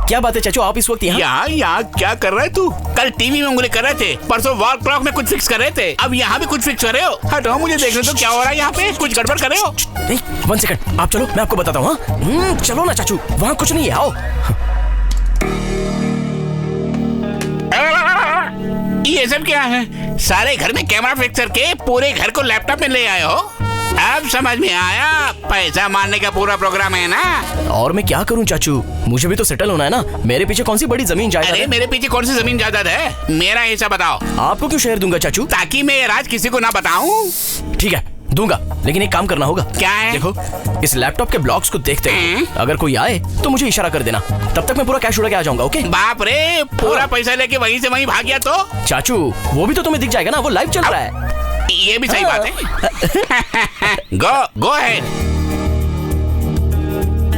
क्या बात है चाचू, आप इस वक्त यहाँ? यहाँ क्या कर रहे तू? कल टीवी में उंगली कर रहे थे, परसों वॉल क्लॉक में कुछ फिक्स कर रहे थे, अब यहाँ भी कुछ फिक्स कर रहे हो। हटो, मुझे देखने तो क्या हो रहा है यहाँ पे, कुछ गड़बड़ कर रहे हो? नहीं, 1 सेकंड, आप चलो, मैं आपको बताता हूँ। चलो ना चाचू, वहाँ कुछ नहीं है, आओ। ये सब क्या है? सारे घर में कैमरा फिक्स करके पूरे घर को लैपटॉप में ले आए हो? अब समझ में आया, पैसा मारने का पूरा प्रोग्राम है ना? और मैं क्या करूं चाचू, मुझे भी तो सेटल होना है ना। मेरे पीछे कौन सी बड़ी जमीन जायदाद है? मेरे पीछे कौन सी जमीन जायदाद है? मेरा हिस्सा बताओ। आपको क्यों शेयर दूंगा चाचू? ताकि मैं ये राज किसी को ना बताऊं। ठीक है, दूंगा, लेकिन एक काम करना होगा। क्या है? देखो, इस लैपटॉप के ब्लॉक्स को देखते हैं, अगर कोई आए तो मुझे इशारा कर देना, तब तक मैं पूरा कैश उड़ा के आ जाऊंगा। ओके? बाप रे, पूरा पैसा लेके वहीं से वहीं भाग गया तो? चाचू, वो भी तो तुम्हें दिख जाएगा ना, वो लाइव चल रहा है। ये भी सही बात है। Go ahead.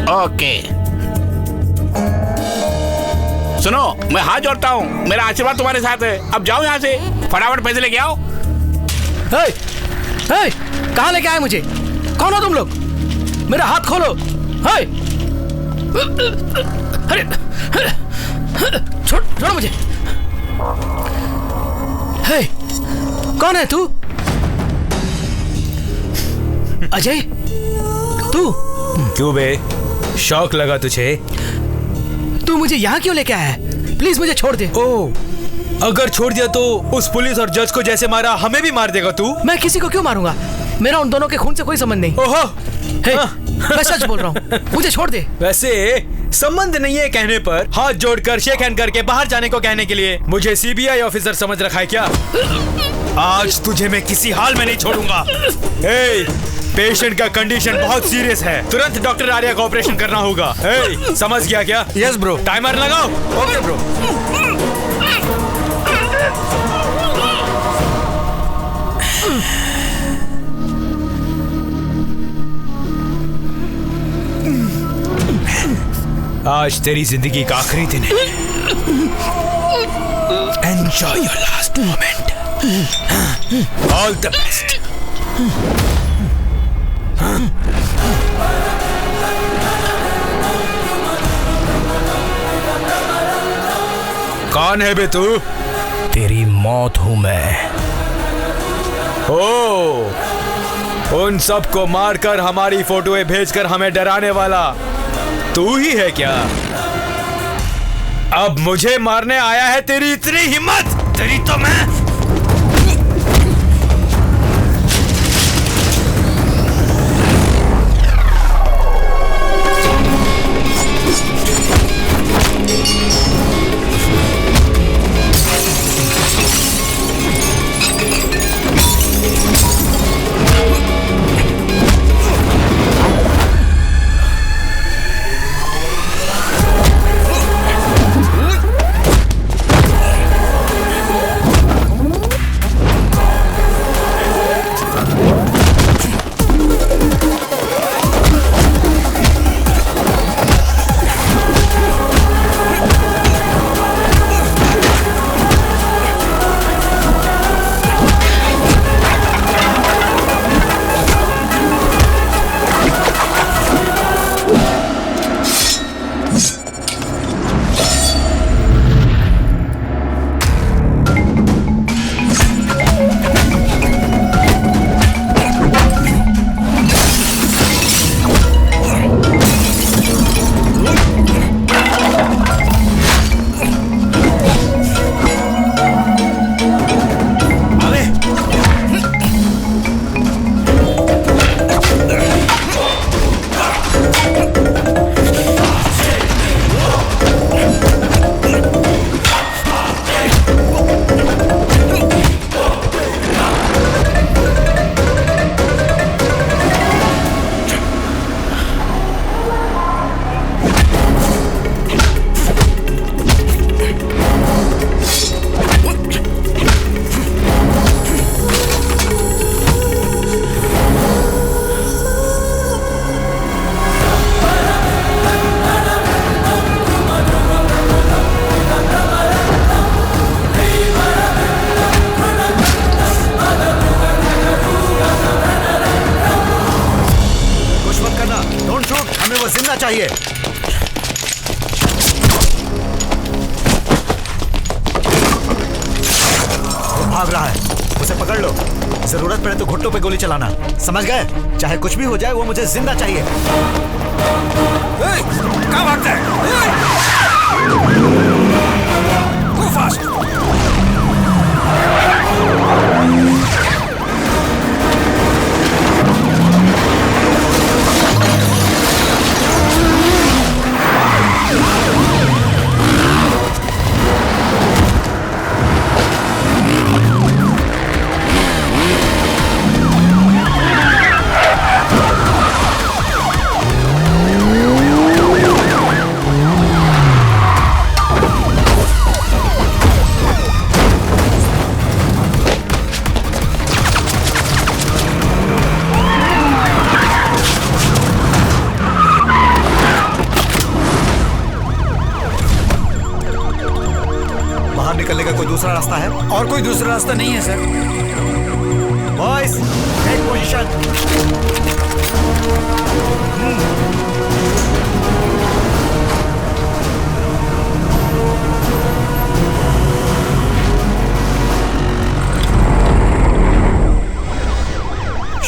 ओके, सुनो, मैं हाथ जोड़ता हूँ, मेरा आशीर्वाद तुम्हारे साथ है। अब जाओ यहाँ से, फटाफट पैसे लेके आओ। कहाँ लेके आए मुझे? कौन हो तुम लोग? मेरा हाथ खोलो। अरे छोड़ो मुझे। कौन है तू? अजय, तू? क्यों बे, शौक लगा तुझे? तू मुझे यहाँ क्यों लेके आया है? प्लीज मुझे छोड़ दे। ओह, अगर छोड़ दिया तो उस पुलिस और जज को जैसे मारा हमें भी मार देगा तू? मैं किसी को क्यों मारूंगा? मेरा उन दोनों के खून से कोई संबंध नहीं। ओहो, मैं सच बोल रहा हूँ, मुझे छोड़ दे। वैसे संबंध नहीं है कहने पर हाथ जोड़कर शेक हैंड करके बाहर जाने को कहने के लिए मुझे सीबीआई ऑफिसर समझ रखा है क्या? आज तुझे मैं किसी हाल में नहीं छोड़ूंगा। पेशेंट का कंडीशन बहुत सीरियस है, तुरंत डॉक्टर आर्या का ऑपरेशन करना होगा। समझ गया क्या? Yes bro. टाइमर लगाओ। Okay bro. आज तेरी जिंदगी का आखिरी दिन है। Enjoy your last moment. All the best. कौन है बे तू? तेरी मौत हूं मैं। उन सबको मारकर हमारी फोटोएं भेजकर हमें डराने वाला तू ही है क्या? अब मुझे मारने आया है? तेरी इतनी हिम्मत? तेरी तो मैं चाहिए। भाग रहा है, उसे पकड़ लो। जरूरत पड़े तो घुट्टों पे गोली चलाना, समझ गए? चाहे कुछ भी हो जाए, वो मुझे जिंदा चाहिए। कहाँ भागता है? Go fast! बाहर निकलने का कोई दूसरा रास्ता है? और कोई दूसरा रास्ता नहीं है sir. Boys, take position.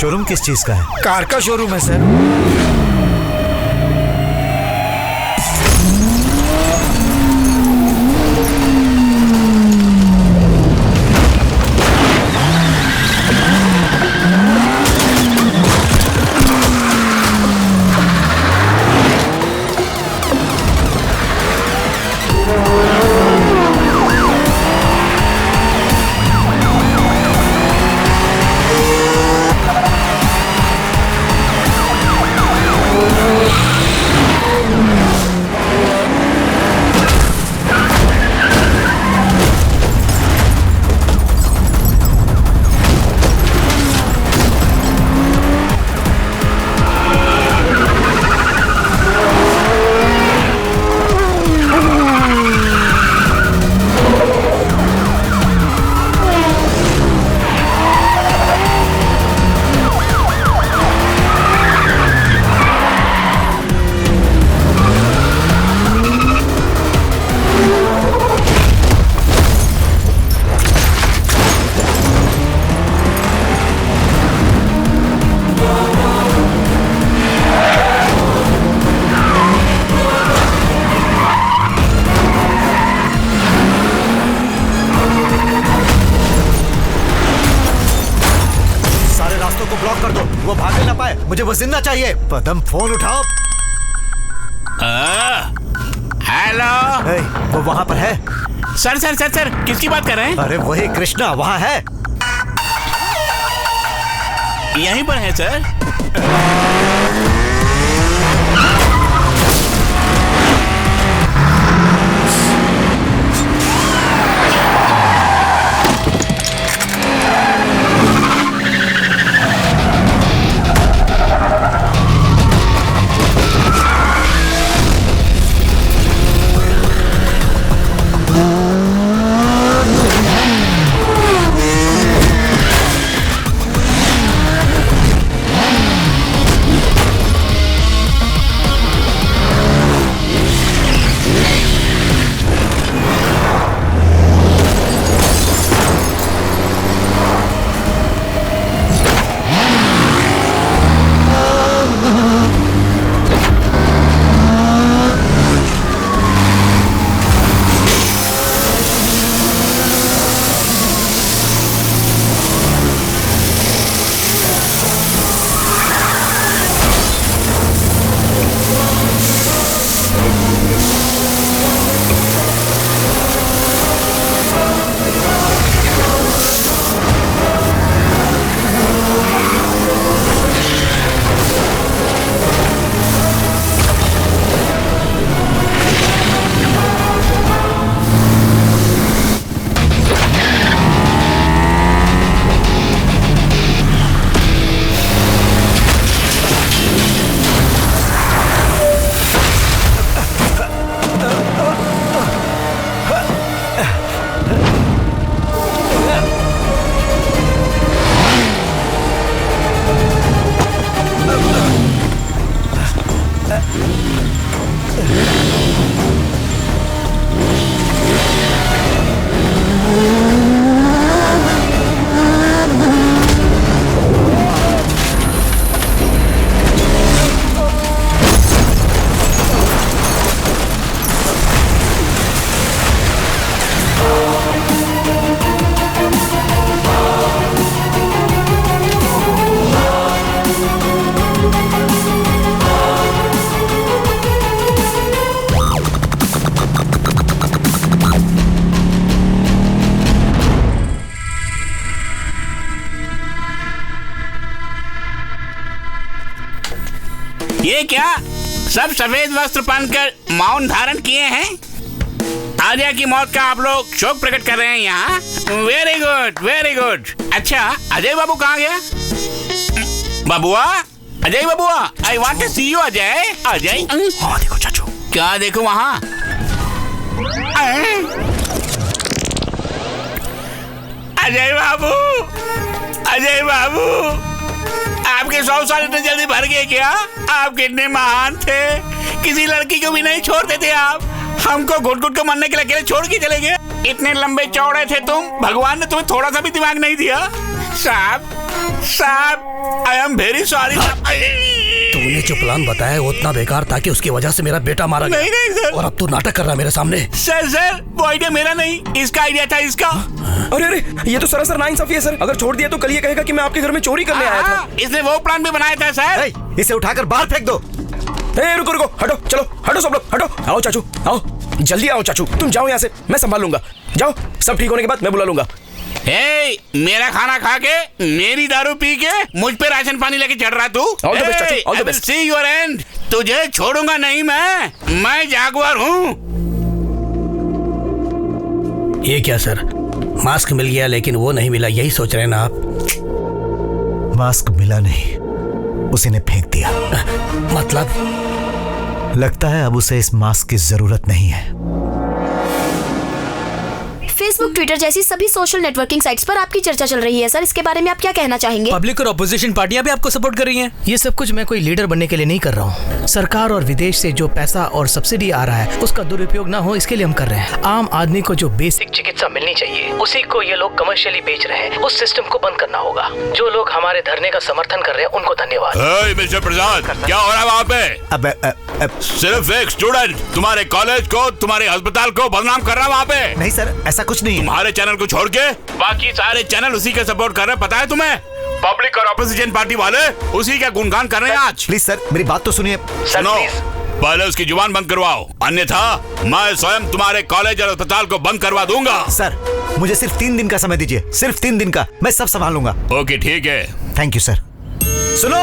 Showroom किस चीज का है? कार का शोरूम है सर। ब्लॉक कर दो, वो भागने ना पाए। मुझे वो जिंदा चाहिए। पदम, फोन उठाओ। हेलो। ए, वो वहाँ पर है। सर सर सर सर, किसकी बात कर रहे हैं? अरे वही कृष्णा वहाँ है। यहीं पर है सर। ये क्या सब सफेद वस्त्र पहनकर मौन धारण किए हैं? आर्या की मौत का आप लोग शोक प्रकट कर रहे हैं यहाँ। Very good, very good. अच्छा, अजय बाबू कहाँ गया? बाबुआ, अजय बाबुआ, I want to see you. Ajay, Ajay. हाँ देखो चाचू। क्या देखो वहाँ? अजय बाबू, अजय बाबू, आपके 100 साल इतने जल्दी भर गए क्या? आप कितने महान थे, किसी लड़की को भी नहीं छोड़ते थे आप। हमको घुट घुट को मरने के लिए अकेले छोड़ के चले गए। इतने लंबे चौड़े थे तुम, भगवान ने तुम्हें थोड़ा सा भी दिमाग नहीं दिया। साहब, साहब, आई एम वेरी सॉरी। तूने जो प्लान बताया वो उतना बेकार था कि उसकी वजह से मेरा बेटा मारा गया। नहीं सर। और अब तू नाटक कर रहा है मेरे सामने। सर, वो आइडिया मेरा नहीं, इसका आइडिया था इसका। अरे अरे, ये तो सरासर नाइंसाफी है सर। अगर छोड़ दिया तो कल ये कहेगा कि मैं आपके घर में चोरी करने आया था। इसने वो प्लान भी बनाया था सर। इसे उठाकर बाहर फेंक दो। ए, रुको रुको, हटो, चलो हटो सब लोग, हटो। आओ चाचू, आओ जल्दी आओ चाचू, तुम जाओ यहाँ से, मैं संभाल लूंगा। जाओ, सब ठीक होने के बाद मैं बुला लूंगा। ए, मेरा खाना खा के, मेरी दारू पी के मुझ पे राशन पानी लेके चढ़ रहा तू। All the best, चाचू, all the best. See your end. तुझे छोड़ूंगा नहीं मैं जागवार हूँ। ये क्या सर, मास्क मिल गया लेकिन वो नहीं मिला, यही सोच रहे हैं ना आप? मास्क मिला नहीं, उसी ने फेंक दिया। मतलब लगता है अब उसे इस मास्क की जरूरत नहीं है। फेसबुक, ट्विटर जैसी सभी सोशल नेटवर्किंग साइट्स पर आपकी चर्चा चल रही है सर, इसके बारे में आप क्या कहना चाहेंगे? पब्लिक और अपोजिशन पार्टियां भी आपको सपोर्ट कर रही हैं। ये सब कुछ मैं कोई लीडर बनने के लिए नहीं कर रहा हूँ। सरकार और विदेश से जो पैसा और सब्सिडी आ रहा है उसका दुरुपयोग ना हो, इसके लिए हम कर रहे हैं। आम आदमी को जो बेसिक चिकित्सा मिलनी चाहिए उसी को ये लोग कमर्शियली बेच रहे हैं। उस सिस्टम को बंद करना होगा। जो लोग हमारे धरने का समर्थन कर रहे हैं उनको धन्यवाद। मिस्टर प्रसाद, क्या हो रहा है वहाँ पे? अब सिर्फ एक स्टूडेंट तुम्हारे कॉलेज को, तुम्हारे अस्पताल को बदनाम कर रहा है वहाँ पे। नहीं सर, ऐसा कुछ नहीं है। तुम्हारे चैनल को छोड़ के बाकी सारे चैनल उसी के सपोर्ट कर रहे हैं, पता है तुम्हें? पब्लिक और अपोजिशन पार्टी वाले उसी का गुणगान कर रहे हैं आज। प्लीज सर, मेरी बात तो सुनिए। सुनो, पहले उसकी जुबान बंद करवाओ, अन्यथा मैं स्वयं तुम्हारे कॉलेज और अस्पताल को बंद करवा दूंगा। सर, मुझे सिर्फ 3 दिन का समय दीजिए, सिर्फ 3 दिन का, मैं सब संभाल लूंगा। ओके ठीक है। Thank you sir. सुनो,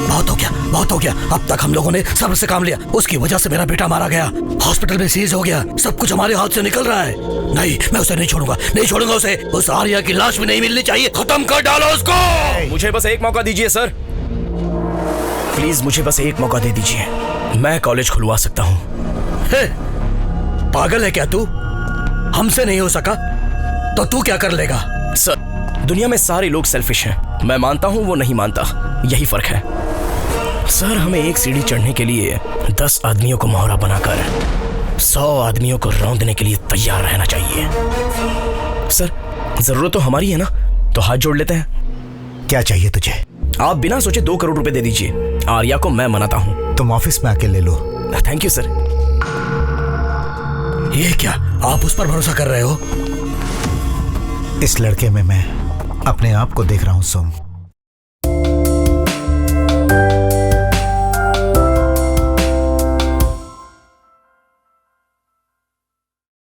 बहुत हो गया, बहुत हो गया। अब तक हम लोगों ने सब्र से काम लिया, उसकी वजह से मेरा बेटा मारा गया, हॉस्पिटल में सीज हो गया, सब कुछ हमारे हाथ से निकल रहा है। नहीं, मैं उसे नहीं छोड़ूंगा, नहीं छोड़ूंगा उसे। उस आर्या की लाश भी नहीं मिलनी चाहिए, खत्म कर डालो उसको। मुझे बस एक मौका दीजिए सर, प्लीज मुझे बस एक मौका दे दीजिए, मैं कॉलेज खुलवा सकता हूँ। पागल है क्या तू? हमसे नहीं हो सका तो तू क्या कर लेगा? सर, दुनिया में सारे लोग सेल्फिश हैं, मैं मानता हूँ, वो नहीं मानता, यही फर्क है। सर, हमें एक सीढ़ी चढ़ने के लिए 10 आदमियों को मोहरा बनाकर 100 आदमियों को रौंदने के लिए तैयार रहना चाहिए। सर, जरूरत तो हमारी है ना, तो हाथ जोड़ लेते हैं। क्या चाहिए तुझे? आप बिना सोचे 2 करोड़ रुपए दे दीजिए, आर्या को मैं मनाता हूँ। तुम ऑफिस में आके ले लो। Thank you sir. ये क्या, आप उस पर भरोसा कर रहे हो? इस लड़के में मैं अपने आप को देख रहा हूँ सोम।